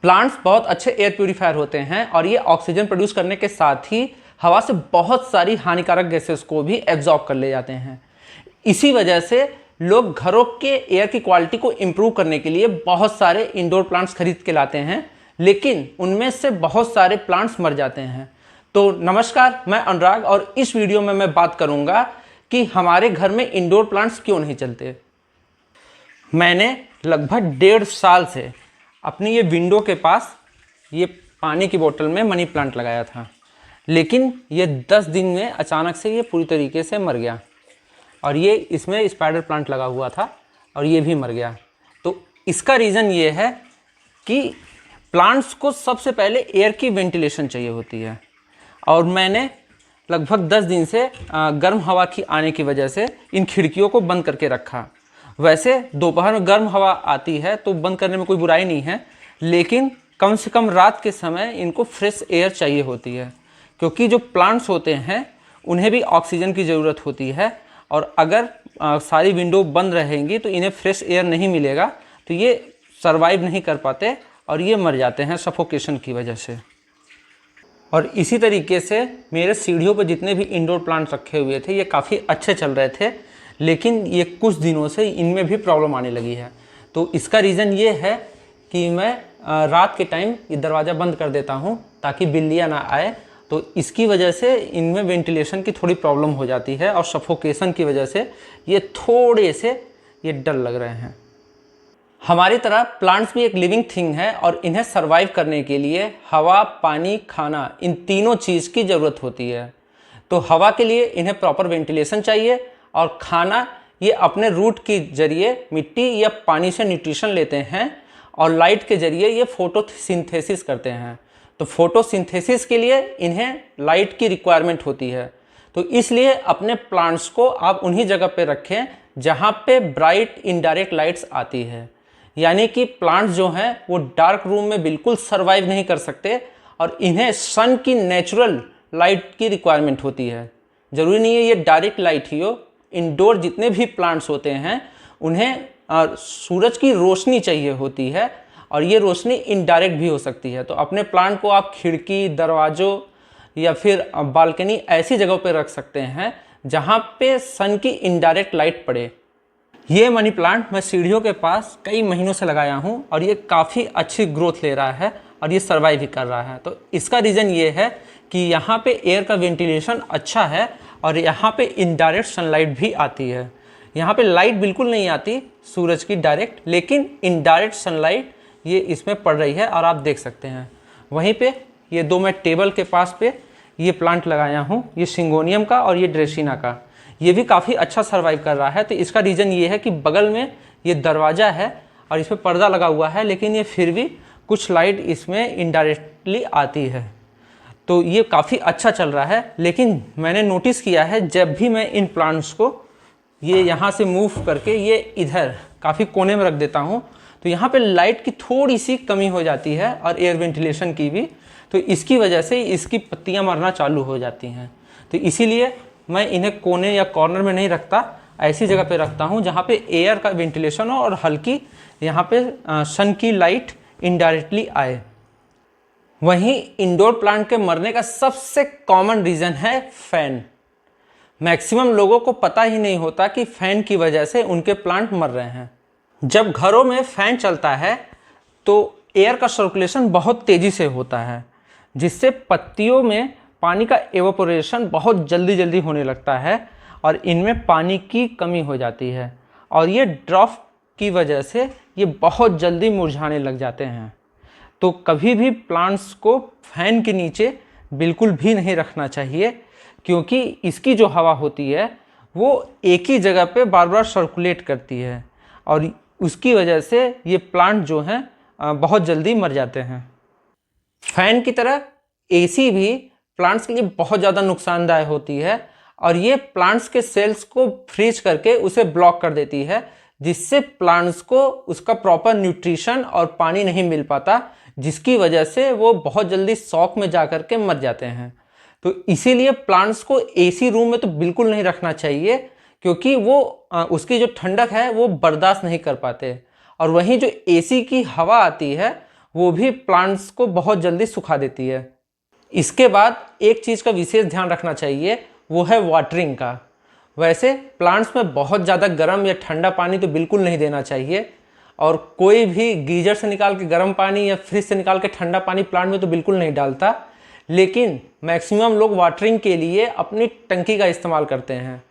Plants बहुत अच्छे air purifier होते हैं और ये ऑक्सीजन प्रोड्यूस करने के साथ ही हवा से बहुत सारी हानिकारक गैसेस को भी एब्जॉर्ब कर ले जाते हैं। इसी वजह से लोग घरों के एयर की क्वालिटी को इम्प्रूव करने के लिए बहुत सारे इंडोर प्लांट्स खरीद के लाते हैं, लेकिन उनमें से बहुत सारे प्लांट्स मर जाते हैं। तो नमस्कार, मैं अनुराग और इस वीडियो में मैं बात करूंगा कि हमारे घर में इंडोर प्लांट्स क्यों नहीं चलते। मैंने लगभग 1.5 साल से अपनी ये विंडो के पास ये पानी की बोतल में मनी प्लांट लगाया था, लेकिन ये 10 दिन में अचानक से ये पूरी तरीके से मर गया। और ये इसमें स्पाइडर प्लांट लगा हुआ था और ये भी मर गया। तो इसका रीज़न ये है कि प्लांट्स को सबसे पहले एयर की वेंटिलेशन चाहिए होती है, और मैंने लगभग 10 दिन से गर्म हवा की आने की वजह से इन खिड़कियों को बंद करके रखा। वैसे दोपहर में गर्म हवा आती है तो बंद करने में कोई बुराई नहीं है, लेकिन कम से कम रात के समय इनको फ्रेश एयर चाहिए होती है, क्योंकि जो प्लांट्स होते हैं उन्हें भी ऑक्सीजन की ज़रूरत होती है। और अगर सारी विंडो बंद रहेंगी तो इन्हें फ्रेश एयर नहीं मिलेगा, तो ये सर्वाइव नहीं कर पाते और ये मर जाते हैं सफोकेशन की वजह से। और इसी तरीके से मेरे सीढ़ियों पर जितने भी इंडोर प्लांट्स रखे हुए थे ये काफ़ी अच्छे चल रहे थे, लेकिन ये कुछ दिनों से इनमें भी प्रॉब्लम आने लगी है। तो इसका रीज़न ये है कि मैं रात के टाइम ये दरवाज़ा बंद कर देता हूँ ताकि बिल्लियाँ ना आए। तो इसकी वजह से इनमें वेंटिलेशन की थोड़ी प्रॉब्लम हो जाती है और सफोकेशन की वजह से ये थोड़े से ये डल लग रहे हैं। हमारी तरह प्लांट्स भी एक लिविंग थिंग है और इन्हें सर्वाइव करने के लिए हवा, पानी, खाना, इन तीनों चीज़ की ज़रूरत होती है। तो हवा के लिए इन्हें प्रॉपर वेंटिलेशन चाहिए, और खाना ये अपने रूट के जरिए मिट्टी या पानी से न्यूट्रिशन लेते हैं, और लाइट के जरिए ये फोटोसिंथेसिस करते हैं। तो फोटोसिंथेसिस के लिए इन्हें लाइट की रिक्वायरमेंट होती है। तो इसलिए अपने प्लांट्स को आप उन्हीं जगह पे रखें जहाँ पे ब्राइट इनडायरेक्ट लाइट्स आती है। यानी कि प्लांट्स जो हैं वो डार्क रूम में बिल्कुल सर्वाइव नहीं कर सकते और इन्हें सन की नेचुरल लाइट की रिक्वायरमेंट होती है। ज़रूरी नहीं है ये डायरेक्ट लाइट ही हो। इंडोर जितने भी प्लांट्स होते हैं उन्हें सूरज की रोशनी चाहिए होती है, और ये रोशनी इनडायरेक्ट भी हो सकती है। तो अपने प्लांट को आप खिड़की, दरवाज़ों या फिर बालकनी ऐसी जगहों पर रख सकते हैं जहाँ पे सन की इनडायरेक्ट लाइट पड़े। ये मनी प्लांट मैं सीढ़ियों के पास कई महीनों से लगाया हूँ और ये काफ़ी अच्छी ग्रोथ ले रहा है और ये सर्वाइव भी कर रहा है। तो इसका रीज़न ये है कि यहाँ पे एयर का वेंटिलेशन अच्छा है और यहाँ पे इनडायरेक्ट सनलाइट भी आती है। यहाँ पे लाइट बिल्कुल नहीं आती सूरज की डायरेक्ट, लेकिन इनडायरेक्ट सनलाइट ये इसमें पड़ रही है और आप देख सकते हैं। वहीं पे ये दो मैं टेबल के पास पे ये प्लांट लगाया हूँ, ये सिंगोनियम का और ये ड्रेसिना का। ये भी काफ़ी अच्छा सर्वाइव कर रहा है। तो इसका रीज़न ये है कि बगल में ये दरवाज़ा है और इस पर पर्दा लगा हुआ है, लेकिन ये फिर भी कुछ लाइट इसमें इनडायरेक्टली आती है। तो ये काफ़ी अच्छा चल रहा है। लेकिन मैंने नोटिस किया है जब भी मैं इन प्लांट्स को ये यहाँ से मूव करके ये इधर काफ़ी कोने में रख देता हूँ, तो यहाँ पे लाइट की थोड़ी सी कमी हो जाती है और एयर वेंटिलेशन की भी। तो इसकी वजह से इसकी पत्तियाँ मरना चालू हो जाती हैं। तो इसीलिए मैं इन्हें कोने या कॉर्नर में नहीं रखता, ऐसी जगह पे रखता हूँ जहाँ पे एयर का वेंटिलेशन हो और हल्की यहाँ पे सन की लाइट इनडायरेक्टली आए। वहीं इंडोर प्लांट के मरने का सबसे कॉमन रीज़न है फ़ैन। मैक्सिमम लोगों को पता ही नहीं होता कि फ़ैन की वजह से उनके प्लांट मर रहे हैं। जब घरों में फ़ैन चलता है तो एयर का सर्कुलेशन बहुत तेज़ी से होता है, जिससे पत्तियों में पानी का एवापोरेशन बहुत जल्दी होने लगता है और इनमें पानी की कमी हो जाती है, और ये ड्रॉप की वजह से ये बहुत जल्दी मुरझाने लग जाते हैं। तो कभी भी प्लांट्स को फैन के नीचे बिल्कुल भी नहीं रखना चाहिए, क्योंकि इसकी जो हवा होती है वो एक ही जगह पे बार बार सर्कुलेट करती है और उसकी वजह से ये प्लांट जो हैं बहुत जल्दी मर जाते हैं। फैन की तरह एसी भी प्लांट्स के लिए बहुत ज़्यादा नुकसानदायक होती है, और ये प्लांट्स के सेल्स को फ्रीज करके उसे ब्लॉक कर देती है, जिससे प्लांट्स को उसका प्रॉपर न्यूट्रिशन और पानी नहीं मिल पाता, जिसकी वजह से वो बहुत जल्दी शॉक में जा कर के मर जाते हैं। तो इसीलिए प्लांट्स को एसी रूम में तो बिल्कुल नहीं रखना चाहिए, क्योंकि वो उसकी जो ठंडक है वो बर्दाश्त नहीं कर पाते। और वहीं जो एसी की हवा आती है वो भी प्लांट्स को बहुत जल्दी सुखा देती है। इसके बाद एक चीज़ का विशेष ध्यान रखना चाहिए, वो है वाटरिंग का। वैसे प्लांट्स में बहुत ज़्यादा गर्म या ठंडा पानी तो बिल्कुल नहीं देना चाहिए, और कोई भी गीजर से निकाल के गर्म पानी या फ्रिज से निकाल के ठंडा पानी प्लांट में तो बिल्कुल नहीं डालता। लेकिन मैक्सिमम लोग वाटरिंग के लिए अपनी टंकी का इस्तेमाल करते हैं।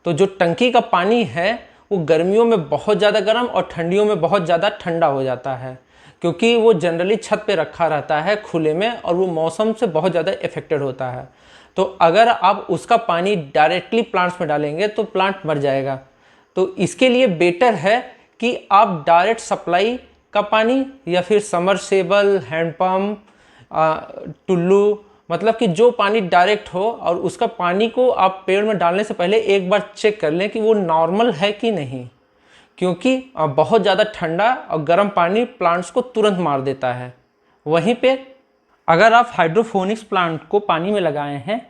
तो जो टंकी का पानी है वो गर्मियों में बहुत ज़्यादा गर्म और ठंडियों में बहुत ज़्यादा ठंडा हो जाता है, क्योंकि वो जनरली छत पे रखा रहता है खुले में, और वो मौसम से बहुत ज़्यादा इफेक्टेड होता है। तो अगर आप उसका पानी डायरेक्टली प्लांट्स में डालेंगे तो प्लांट मर जाएगा। तो इसके लिए बेटर है कि आप डायरेक्ट सप्लाई का पानी या फिर समरसेबल, हैंडपम्प, टुल्लू, मतलब कि जो पानी डायरेक्ट हो, और उसका पानी को आप पेड़ में डालने से पहले एक बार चेक कर लें कि वो नॉर्मल है कि नहीं, क्योंकि बहुत ज़्यादा ठंडा और गर्म पानी प्लांट्स को तुरंत मार देता है। वहीं पे अगर आप हाइड्रोफोनिक्स प्लांट को पानी में लगाए हैं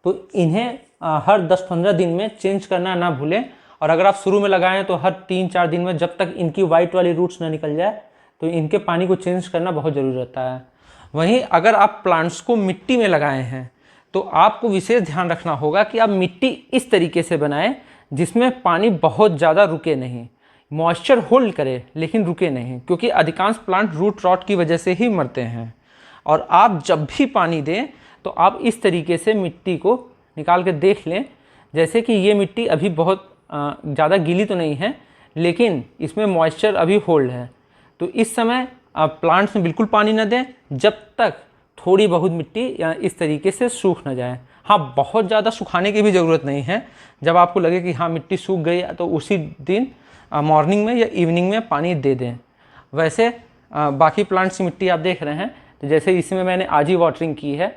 तो इन्हें हर 10-15 दिन में चेंज करना ना भूलें। और अगर आप शुरू में लगाएं तो हर 3-4 दिन में, जब तक इनकी वाइट वाली रूट्स ना निकल जाए, तो इनके पानी को चेंज करना बहुत ज़रूरी रहता है। वहीं अगर आप प्लांट्स को मिट्टी में लगाए हैं तो आपको विशेष ध्यान रखना होगा कि आप मिट्टी इस तरीके से बनाएं जिसमें पानी बहुत ज़्यादा रुके नहीं, मॉइस्चर होल्ड करे लेकिन रुके नहीं, क्योंकि अधिकांश प्लांट रूट रॉट की वजह से ही मरते हैं। और आप जब भी पानी दें तो आप इस तरीके से मिट्टी को निकाल के देख लें, जैसे कि ये मिट्टी अभी बहुत ज़्यादा गीली तो नहीं है, लेकिन इसमें मॉइस्चर अभी होल्ड है। तो इस समय आप प्लांट्स में बिल्कुल पानी न दें जब तक थोड़ी बहुत मिट्टी या इस तरीके से सूख न जाए। हाँ, बहुत ज़्यादा सुखाने की भी ज़रूरत नहीं है। जब आपको लगे कि हाँ मिट्टी सूख गई तो उसी दिन मॉर्निंग में या इवनिंग में पानी दे दें। वैसे बाकी प्लांट्स की मिट्टी आप देख रहे हैं, तो जैसे इसमें मैंने आज ही वाटरिंग की है,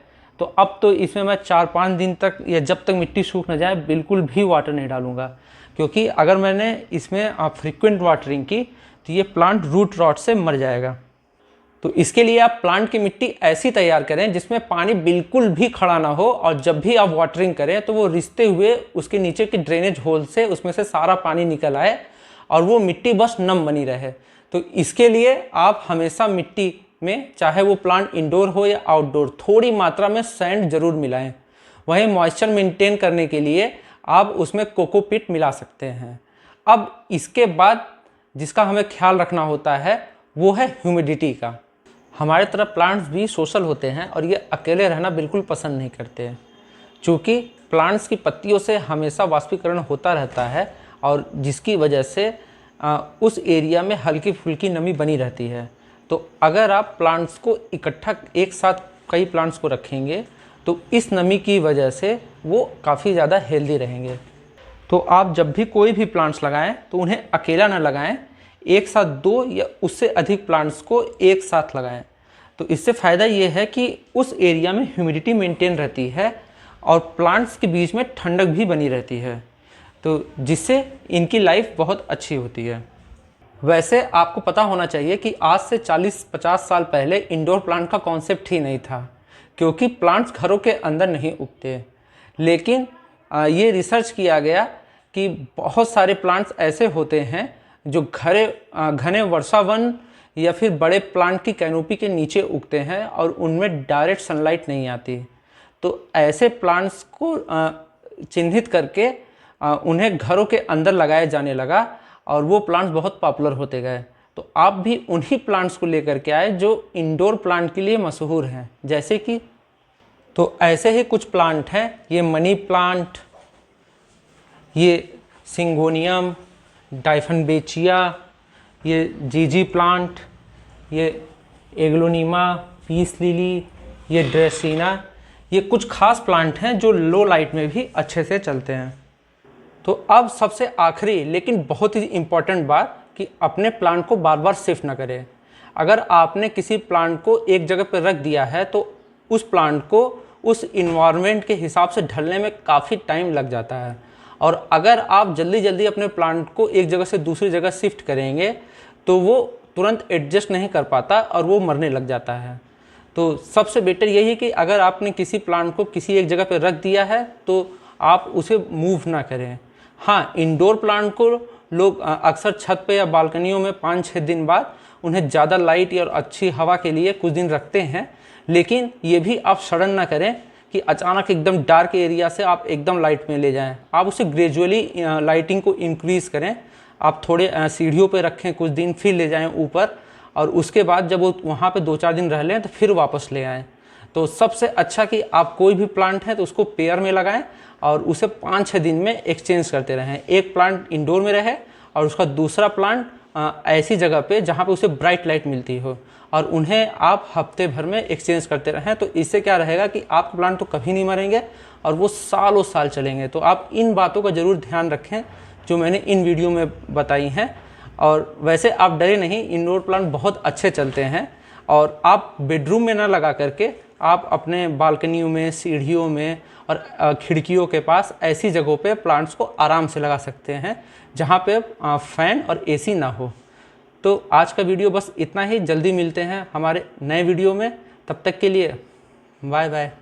तो अब तो इसमें मैं 4-5 दिन तक या जब तक मिट्टी सूख न जाए बिल्कुल भी वाटर नहीं डालूँगा, क्योंकि अगर मैंने इसमें फ्रीक्वेंट वाटरिंग की तो ये प्लांट रूट रॉट से मर जाएगा। तो इसके लिए आप प्लांट की मिट्टी ऐसी तैयार करें जिसमें पानी बिल्कुल भी खड़ा ना हो, और जब भी आप वाटरिंग करें तो वो रिसते हुए उसके नीचे के ड्रेनेज होल से उसमें से सारा पानी निकल आए और वो मिट्टी बस नम बनी रहे। तो इसके लिए आप हमेशा मिट्टी में, चाहे वो प्लांट इंडोर हो या आउटडोर, थोड़ी मात्रा में सैंड जरूर मिलाएं। वहीं मॉइस्चर मेंटेन करने के लिए आप उसमें कोकोपीट मिला सकते हैं। अब इसके बाद जिसका हमें ख्याल रखना होता है वो है ह्यूमिडिटी का। हमारे तरह प्लांट्स भी सोशल होते हैं और ये अकेले रहना बिल्कुल पसंद नहीं करते हैं, चूँकि प्लांट्स की पत्तियों से हमेशा वाष्पीकरण होता रहता है, और जिसकी वजह से उस एरिया में हल्की फुल्की नमी बनी रहती है। तो अगर आप प्लांट्स को इकट्ठा एक साथ कई प्लांट्स को रखेंगे तो इस नमी की वजह से वो काफ़ी ज़्यादा हेल्दी रहेंगे। तो आप जब भी कोई भी प्लांट्स लगाएं तो उन्हें अकेला ना लगाएं, एक साथ 2 या उससे अधिक प्लांट्स को एक साथ लगाएं। तो इससे फ़ायदा ये है कि उस एरिया में ह्यूमिडिटी मेंटेन रहती है और प्लांट्स के बीच में ठंडक भी बनी रहती है, तो जिससे इनकी लाइफ बहुत अच्छी होती है। वैसे आपको पता होना चाहिए कि आज से 40-50 साल पहले इंडोर प्लांट का कॉन्सेप्ट ही नहीं था, क्योंकि प्लांट्स घरों के अंदर नहीं उगते। लेकिन ये रिसर्च किया गया कि बहुत सारे प्लांट्स ऐसे होते हैं जो घने वर्षावन या फिर बड़े प्लांट की कैनोपी के नीचे उगते हैं और उनमें डायरेक्ट सनलाइट नहीं आती। तो ऐसे प्लांट्स को चिन्हित करके उन्हें घरों के अंदर लगाया जाने लगा और वो प्लांट्स बहुत पॉपुलर होते गए। तो आप भी उन्हीं प्लांट्स को लेकर के आए जो इंडोर प्लांट के लिए मशहूर हैं, जैसे कि तो ऐसे ही कुछ प्लांट हैं, ये मनी प्लांट, ये सिंगोनियम, डाइफनबेचिया, ये जीजी प्लांट, ये एग्लोनीमा, पीस लिली, ये ड्रेसिना, ये कुछ खास प्लांट हैं जो लो लाइट में भी अच्छे से चलते हैं। तो अब सबसे आखिरी लेकिन बहुत ही इम्पॉर्टेंट बात कि अपने प्लांट को बार बार शिफ्ट ना करें। अगर आपने किसी प्लांट को एक जगह पर रख दिया है तो उस प्लांट को उस इन्वायरमेंट के हिसाब से ढलने में काफ़ी टाइम लग जाता है, और अगर आप जल्दी जल्दी अपने प्लांट को एक जगह से दूसरी जगह शिफ्ट करेंगे तो वो तुरंत एडजस्ट नहीं कर पाता और वो मरने लग जाता है। तो सबसे बेटर यही है कि अगर आपने किसी प्लांट को किसी एक जगह पर रख दिया है तो आप उसे मूव ना करें। हाँ, इंडोर प्लांट को लोग अक्सर छत पे या बालकनियों में 5-6 दिन बाद उन्हें ज़्यादा लाइट और अच्छी हवा के लिए कुछ दिन रखते हैं, लेकिन ये भी आप सडन ना करें कि अचानक एकदम डार्क एरिया से आप एकदम लाइट में ले जाएं। आप उसे ग्रेजुअली लाइटिंग को इंक्रीज़ करें। आप थोड़े सीढ़ियों पे रखें कुछ दिन, फिर ले जाएं ऊपर, और उसके बाद जब वो वहाँ पे 2-4 दिन रह लें तो फिर वापस ले आएँ। तो सबसे अच्छा कि आप कोई भी प्लांट है तो उसको पेयर में लगाएं और उसे 5-6 दिन में एक्सचेंज करते रहें। एक प्लांट इंडोर में रहे और उसका दूसरा प्लांट ऐसी जगह पे जहाँ पे उसे ब्राइट लाइट मिलती हो, और उन्हें आप हफ्ते भर में एक्सचेंज करते रहें। तो इससे क्या रहेगा कि आपके प्लांट तो कभी नहीं मरेंगे और वो सालों साल चलेंगे। तो आप इन बातों का ज़रूर ध्यान रखें जो मैंने इन वीडियो में बताई हैं। और वैसे आप डरे नहीं, इंडोर प्लांट बहुत अच्छे चलते हैं। और आप बेडरूम में ना लगा करके आप अपने बालकनियों में, सीढ़ियों में और खिड़कियों के पास ऐसी जगहों पे प्लांट्स को आराम से लगा सकते हैं जहाँ पे फैन और एसी ना हो। तो आज का वीडियो बस इतना ही। जल्दी मिलते हैं हमारे नए वीडियो में, तब तक के लिए बाय बाय।